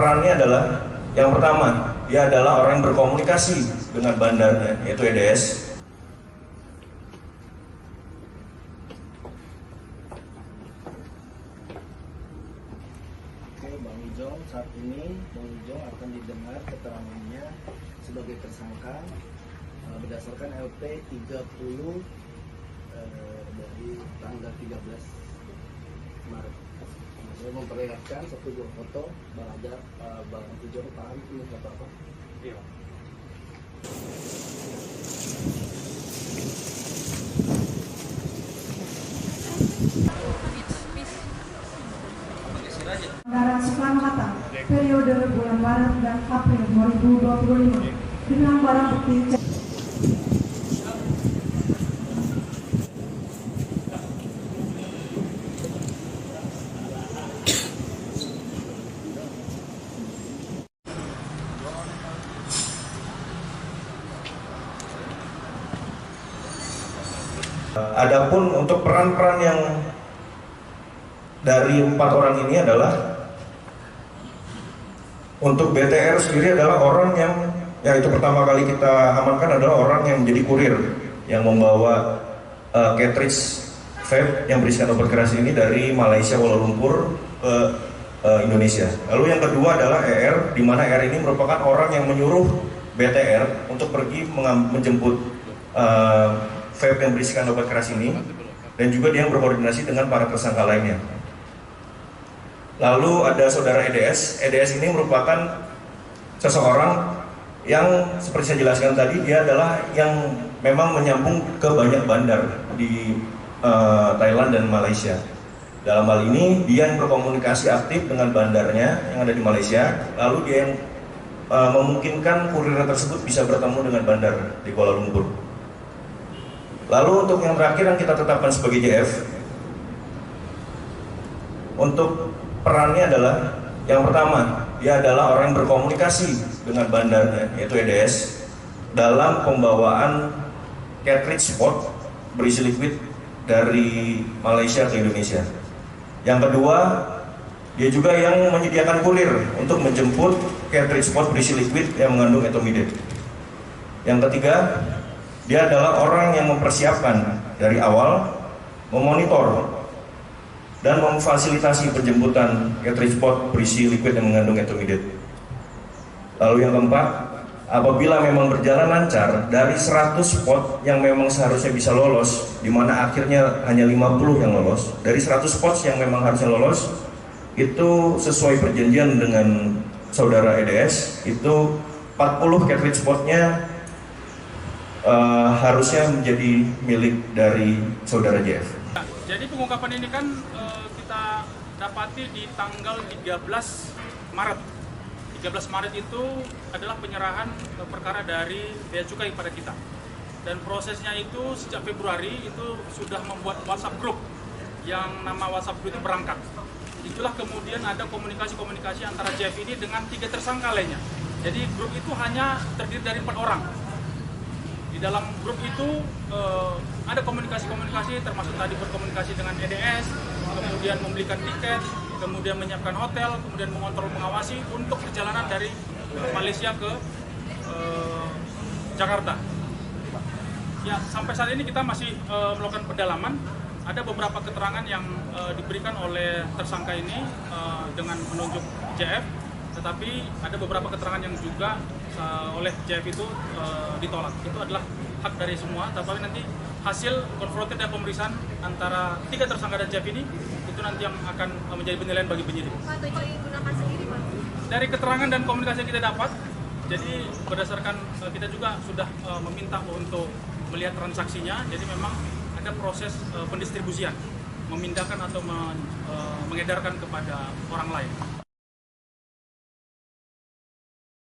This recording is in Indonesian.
perannya adalah yang pertama, dia adalah orang yang berkomunikasi dengan bandarnya, yaitu EDS. Oke, Bang Ijong, saat ini Bang Ijong akan didengar keterangannya sebagai tersangka berdasarkan LP 30 dari tanggal 13 Maret. Saya memperlihatkan satu buah foto Bang Ijong, paham ini foto apa? Iya. Anggaran Soekarno-Hatta periode bulan Maret dan April 2025 dengan barang bukti Adapun untuk peran-peran yang dari 4 orang ini adalah untuk BTR sendiri adalah orang yang itu pertama kali kita amankan adalah orang yang menjadi kurir yang membawa cartridge vape yang berisikan obat keras ini dari Malaysia Kuala Lumpur ke Indonesia. Lalu yang kedua adalah ER, di mana ER ini merupakan orang yang menyuruh BTR untuk pergi menjemput vape yang berisikan obat keras ini, dan juga dia yang berkoordinasi dengan para tersangka lainnya. Lalu ada saudara EDS. EDS ini merupakan seseorang yang seperti saya jelaskan tadi, dia adalah yang memang menyambung ke banyak bandar di Thailand dan Malaysia. Dalam hal ini dia yang berkomunikasi aktif dengan bandarnya yang ada di Malaysia, lalu dia yang memungkinkan kurir tersebut bisa bertemu dengan bandar di Kuala Lumpur. Lalu untuk yang terakhir yang kita tetapkan sebagai JF, untuk perannya adalah yang pertama, dia adalah orang yang berkomunikasi dengan bandarnya, yaitu EDS, dalam pembawaan cartridge spot berisi liquid dari Malaysia ke Indonesia. Yang kedua, dia juga yang menyediakan kurir untuk menjemput cartridge spot berisi liquid yang mengandung etomidate. Yang ketiga, dia adalah orang yang mempersiapkan dari awal, memonitor dan memfasilitasi penjemputan cartridge spot berisi liquid yang mengandung etomidate. Lalu yang keempat, apabila memang berjalan lancar dari 100 spot yang memang seharusnya bisa lolos, di mana akhirnya hanya 50 yang lolos, dari 100 spots yang memang harusnya lolos, itu sesuai perjanjian dengan saudara EDS, itu 40 cartridge spotnya harusnya menjadi milik dari saudara JF. Jadi pengungkapan ini kan kita dapati di tanggal 13 Maret. 13 Maret itu adalah penyerahan perkara dari Bea Cukai pada kita. Dan prosesnya itu sejak Februari itu sudah membuat WhatsApp group yang nama WhatsApp group itu berangkat. Itulah kemudian ada komunikasi-komunikasi antara JF ini dengan 3 tersangka lainnya. Jadi grup itu hanya terdiri dari 4 orang. Di dalam grup itu ada komunikasi-komunikasi, termasuk tadi berkomunikasi dengan EDS, kemudian membelikan tiket, kemudian menyiapkan hotel, kemudian mengontrol, mengawasi untuk perjalanan dari Malaysia ke Jakarta. Ya, sampai saat ini kita masih melakukan pendalaman. Ada beberapa keterangan yang diberikan oleh tersangka ini dengan menunjuk JF, tetapi ada beberapa keterangan yang juga oleh JF itu ditolak. Itu adalah hak dari semua, tapi nanti hasil konfrontir dan pemeriksaan antara 3 tersangka dan JF ini itu nanti yang akan menjadi penilaian bagi penyidik. Dari keterangan dan komunikasi yang kita dapat, jadi berdasarkan kita juga sudah meminta untuk melihat transaksinya, jadi memang ada proses pendistribusian, memindahkan atau mengedarkan kepada orang lain.